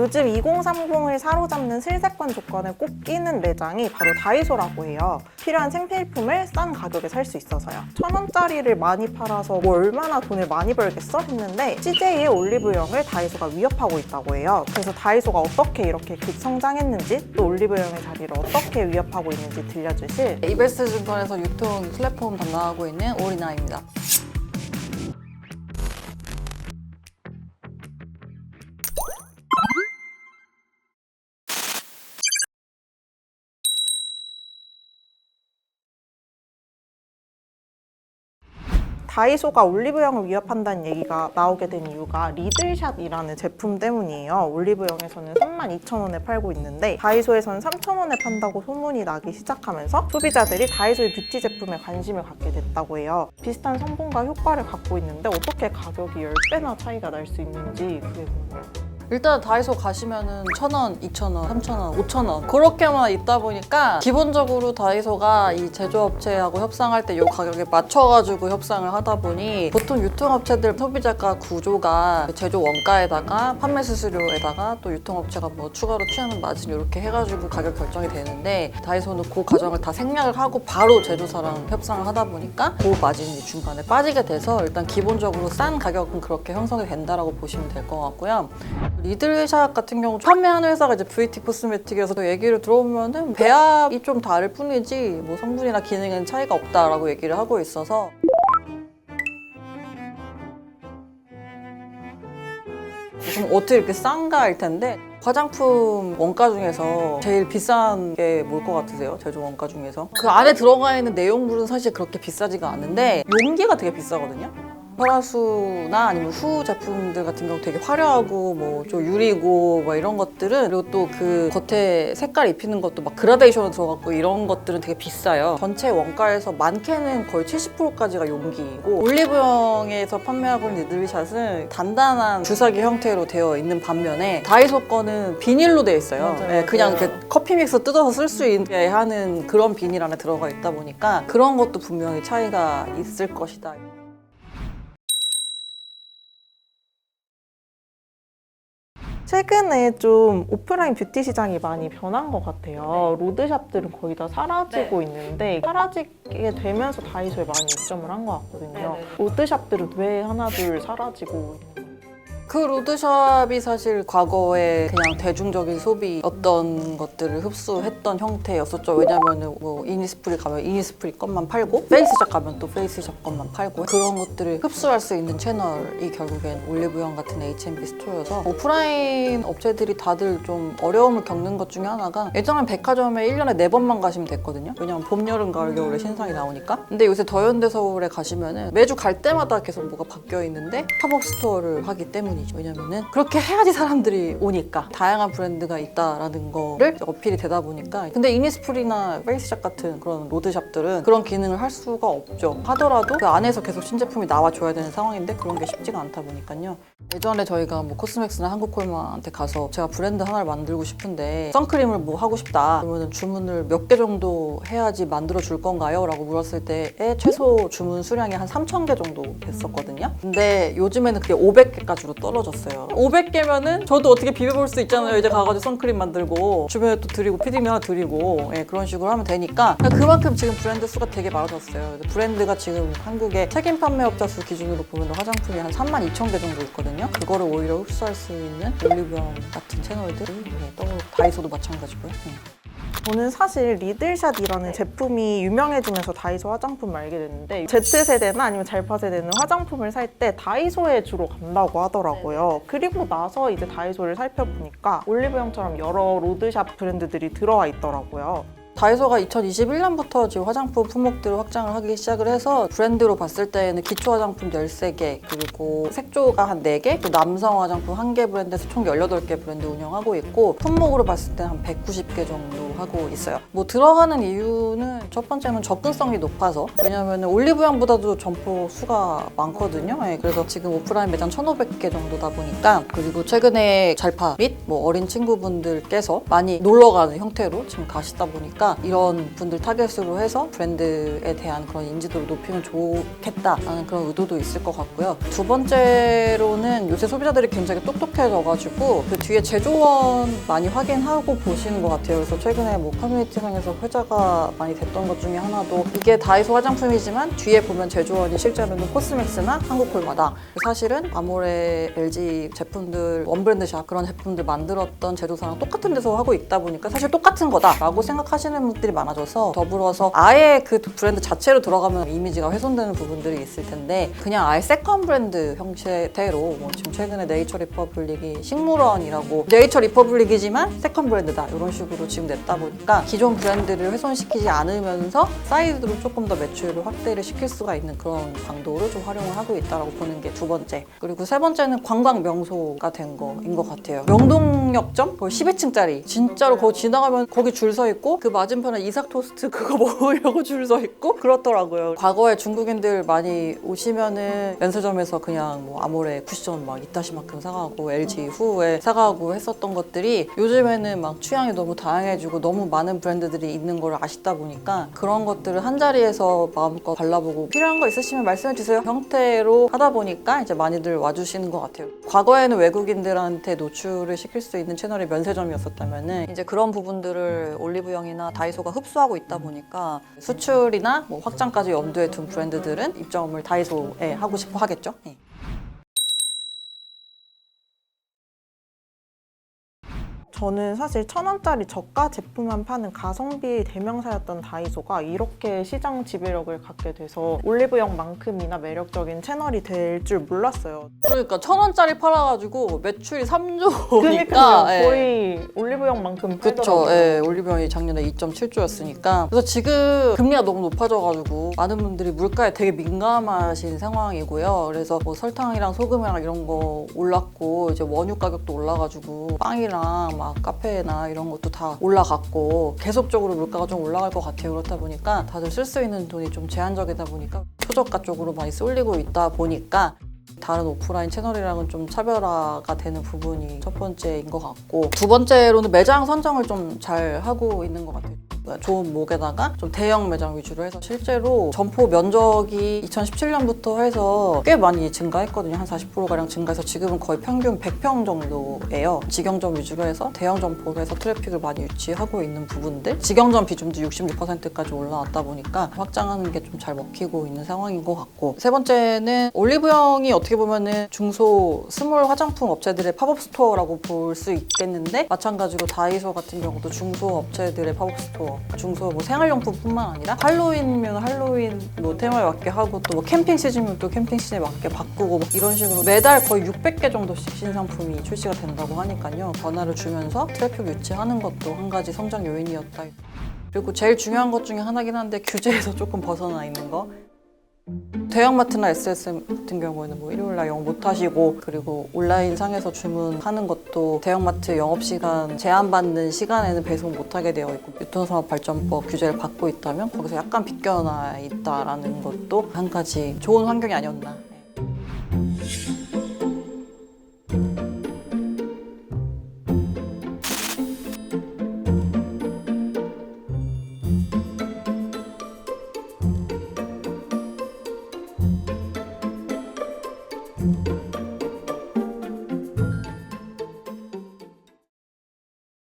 요즘 2030을 사로잡는 슬세권 조건을 꼭 끼는 매장이 바로 다이소라고 해요. 필요한 생필품을 싼 가격에 살 수 있어서요. 1,000원짜리를 많이 팔아서 뭐 얼마나 돈을 많이 벌겠어? 했는데 CJ의 올리브영을 다이소가 위협하고 있다고 해요. 그래서 다이소가 어떻게 이렇게 급성장했는지, 또 올리브영의 자리를 어떻게 위협하고 있는지 들려주실 이베스트 증권에서 유통 플랫폼 담당하고 있는 오리나입니다. 다이소가 올리브영을 위협한다는 얘기가 나오게 된 이유가 리들샷이라는 제품 때문이에요. 올리브영에서는 32,000원에 팔고 있는데 다이소에서는 3,000원에 판다고 소문이 나기 시작하면서 소비자들이 다이소의 뷰티 제품에 관심을 갖게 됐다고 해요. 비슷한 성분과 효과를 갖고 있는데 어떻게 가격이 10배나 차이가 날 수 있는지 그게 궁금해요. 일단 다이소 가시면은 1,000원, 2,000원, 3,000원, 5,000원 그렇게만 있다 보니까 기본적으로 다이소가 이 제조업체하고 협상할 때 이 가격에 맞춰가지고 협상을 하다 보니 보통 유통업체들 소비자가 구조가 제조 원가에다가 판매 수수료에다가 또 유통업체가 뭐 추가로 취하는 마진 이렇게 해가지고 가격 결정이 되는데 다이소는 그 과정을 다 생략을 하고 바로 제조사랑 협상을 하다 보니까 그 마진이 중간에 빠지게 돼서 일단 기본적으로 싼 가격은 그렇게 형성이 된다라고 보시면 될 것 같고요. 리들샷 같은 경우 판매하는 회사가 이제 뷰티 코스메틱이어서 또 얘기를 들어보면은 배합이 좀 다를 뿐이지 뭐 성분이나 기능에는 차이가 없다라고 얘기를 하고 있어서 그럼 어떻게 이렇게 싼가 할 텐데 화장품 원가 중에서 제일 비싼 게 뭘 것 같으세요? 제조 원가 중에서? 그 안에 들어가 있는 내용물은 사실 그렇게 비싸지가 않는데 용기가 되게 비싸거든요? 설화수나 아니면 후 제품들 같은 경우 되게 화려하고 뭐 좀 유리고 뭐 이런 것들은 그리고 또 그 겉에 색깔 입히는 것도 막 그라데이션으로 들어갔고 이런 것들은 되게 비싸요. 전체 원가에서 많게는 거의 70%까지가 용기이고 올리브영에서 판매하고 있는 리들샷은 단단한 주사기 형태로 되어 있는 반면에 다이소 거는 비닐로 되어 있어요. 맞아요. 네, 그냥 이렇게 커피 믹스 뜯어서 쓸 수 있게 하는 그런 비닐 안에 들어가 있다 보니까 그런 것도 분명히 차이가 있을 것이다. 최근에 좀 오프라인 뷰티 시장이 많이 변한 것 같아요. 로드샵들은 거의 다 사라지고 있는데 사라지게 되면서 다이소에 많이 입점을 한 것 같거든요. 로드샵들은 왜 하나둘 사라지고 있는 거예요? 그 로드샵이 사실 과거에 그냥 대중적인 소비 어떤 것들을 흡수했던 형태였었죠. 왜냐면은 뭐 이니스프리 가면 이니스프리 것만 팔고 페이스샵 가면 또 페이스샵 것만 팔고 그런 것들을 흡수할 수 있는 채널이 결국엔 올리브영 같은 H&B 스토어여서 오프라인 업체들이 다들 좀 어려움을 겪는 것 중에 하나가 예전엔 백화점에 1년에 4번만 가시면 됐거든요. 왜냐면 봄, 여름, 가을, 겨울에 신상이 나오니까. 근데 요새 더현대 서울에 가시면은 매주 갈 때마다 계속 뭐가 바뀌어 있는데 팝업 스토어를 하기 때문이죠. 왜냐면은 그렇게 해야지 사람들이 오니까 다양한 브랜드가 있다라는 거를 어필이 되다 보니까 근데 이니스프리나 페이스샵 같은 그런 로드샵들은 그런 기능을 할 수가 없죠. 하더라도 그 안에서 계속 신제품이 나와줘야 되는 상황인데 그런 게 쉽지가 않다 보니까요. 예전에 저희가 뭐 코스맥스나 한국콜마한테 가서 제가 브랜드 하나를 만들고 싶은데 선크림을 뭐 하고 싶다 그러면 주문을 몇 개 정도 해야지 만들어 줄 건가요? 라고 물었을 때의 최소 주문 수량이 한 3,000개 정도 됐었거든요. 근데 요즘에는 그게 500개까지로 떨어졌어요. 500개면은 저도 어떻게 비벼볼 수 있잖아요. 이제 가가지고 선크림 만들고 주변에 또 드리고 피디미 하나 드리고 예, 그런 식으로 하면 되니까 그만큼 지금 브랜드 수가 되게 많아졌어요. 브랜드가 지금 한국의 책임 판매업자 수 기준으로 보면 화장품이 한 32,000개 정도 있거든요. 그거를 오히려 흡수할 수 있는 올리브영 같은 채널들이 떠오르고 다이소도 마찬가지고요. 저는 사실 리들샷이라는 제품이 유명해지면서 다이소 화장품을 알게 됐는데 Z세대나 아니면 잘파세대는 화장품을 살 때 다이소에 주로 간다고 하더라고요. 그리고 나서 이제 다이소를 살펴보니까 올리브영처럼 여러 로드샵 브랜드들이 들어와 있더라고요. 다이소가 2021년부터 지금 화장품 품목들을 확장을 하기 시작을 해서 브랜드로 봤을 때는 기초 화장품 13개 그리고 색조가 한 4개 또 남성 화장품 1개 브랜드에서 총 18개 브랜드 운영하고 있고 품목으로 봤을 때 한 190개 정도 하고 있어요. 뭐 들어가는 이유는 첫 번째는 접근성이 높아서, 왜냐면 올리브영보다도 점포 수가 많거든요. 네, 그래서 지금 오프라인 매장 1,500개 정도다 보니까, 그리고 최근에 잘파 및 뭐 어린 친구분들께서 많이 놀러가는 형태로 지금 가시다 보니까 이런 분들 타겟으로 해서 브랜드에 대한 그런 인지도를 높이면 좋겠다라는 그런 의도도 있을 것 같고요. 두 번째로는 요새 소비자들이 굉장히 똑똑해져가지고 그 뒤에 제조원 많이 확인하고 보시는 것 같아요. 그래서 최근에 뭐 커뮤니티상에서 회자가 많이 됐던 것 중에 하나도, 이게 다이소 화장품이지만 뒤에 보면 제조원이 실제로는 코스맥스나 한국콜마다, 사실은 아모레, LG 제품들, 원브랜드샵 그런 제품들 만들었던 제조사랑 똑같은 데서 하고 있다 보니까 사실 똑같은 거다라고 생각하시는 분들이 많아져서, 더불어서 아예 그 브랜드 자체로 들어가면 이미지가 훼손되는 부분들이 있을 텐데, 그냥 아예 세컨 브랜드 형태로 뭐 지금 최근에 네이처 리퍼블릭이 식물원이라고, 네이처 리퍼블릭이지만 세컨 브랜드다 이런 식으로 지금 냈다 보니까 기존 브랜드를 훼손시키지 않으면서 사이드로 조금 더 매출을 확대를 시킬 수가 있는 그런 방도로 좀 활용을 하고 있다고 보는 게 두 번째. 그리고 세 번째는 관광 명소가 된 거인 것 같아요. 명동역점 거의 12층짜리, 진짜로 거기 지나가면 거기 줄 서 있고, 그 맞은편에 이삭 토스트 그거 먹으려고 줄 서 있고 그렇더라고요. 과거에 중국인들 많이 오시면은 면세점에서 그냥 뭐 아모레 쿠션 막 이따시만큼 사가고 LG 후에 사가고 했었던 것들이 요즘에는 막 취향이 너무 다양해지고 너무 많은 브랜드들이 있는 걸 아시다 보니까 그런 것들을 한 자리에서 마음껏 발라보고 필요한 거 있으시면 말씀해 주세요 형태로 하다 보니까 이제 많이들 와주시는 것 같아요. 과거에는 외국인들한테 노출을 시킬 수 있는 채널이 면세점이었었다면은 이제 그런 부분들을 올리브영이나 다이소가 흡수하고 있다 보니까 수출이나 뭐 확장까지 염두에 둔 브랜드들은 입점을 다이소에 하고 싶어 하겠죠. 네. 저는 사실 1,000원짜리 저가 제품만 파는 가성비 대명사였던 다이소가 이렇게 시장 지배력을 갖게 돼서 올리브영만큼이나 매력적인 채널이 될 줄 몰랐어요. 그러니까 1,000원짜리 팔아가지고 매출이 3조니까 그러니까요. 거의 올리브영만큼 그쵸. 팔더라고요. 예, 올리브영이 작년에 2.7조였으니까. 그래서 지금 금리가 너무 높아져가지고 많은 분들이 물가에 되게 민감하신 상황이고요. 그래서 뭐 설탕이랑 소금이랑 이런 거 올랐고, 이제 원유 가격도 올라가지고 빵이랑 막 카페나 이런 것도 다 올라갔고, 계속적으로 물가가 좀 올라갈 것 같아요. 그렇다 보니까 다들 쓸 수 있는 돈이 좀 제한적이다 보니까 초저가 쪽으로 많이 쏠리고 있다 보니까 다른 오프라인 채널이랑은 좀 차별화가 되는 부분이 첫 번째인 것 같고, 두 번째로는 매장 선정을 좀 잘 하고 있는 것 같아요. 좋은 목에다가 좀 대형 매장 위주로 해서 실제로 점포 면적이 2017년부터 해서 꽤 많이 증가했거든요. 한 40%가량 증가해서 지금은 거의 평균 100평 정도예요. 직영점 위주로 해서 대형 점포로 해서 트래픽을 많이 유치하고 있는 부분들, 직영점 비중도 66%까지 올라왔다 보니까 확장하는 게 좀 잘 먹히고 있는 상황인 것 같고, 세 번째는 올리브영이 어떻게 보면은 중소 스몰 화장품 업체들의 팝업 스토어라고 볼 수 있겠는데, 마찬가지로 다이소 같은 경우도 중소 업체들의 팝업 스토어, 중소 뭐 생활용품뿐만 아니라 할로윈이면 할로윈 뭐 테마에 맞게 하고, 또 뭐 캠핑 시즌이면 또 캠핑 시즌에 맞게 바꾸고, 뭐 이런 식으로 매달 거의 600개 정도씩 신상품이 출시가 된다고 하니까요. 변화를 주면서 트래픽 유치하는 것도 한 가지 성장 요인이었다. 그리고 제일 중요한 것 중에 하나긴 한데, 규제에서 조금 벗어나 있는 거. 대형마트나 SSM 같은 경우에는 뭐 일요일날 영업 못 하시고, 그리고 온라인 상에서 주문하는 것도 대형마트 영업시간 제한받는 시간에는 배송 못 하게 되어 있고, 유통산업발전법 규제를 받고 있다면 거기서 약간 비껴나 있다라는 것도 한 가지 좋은 환경이 아니었나.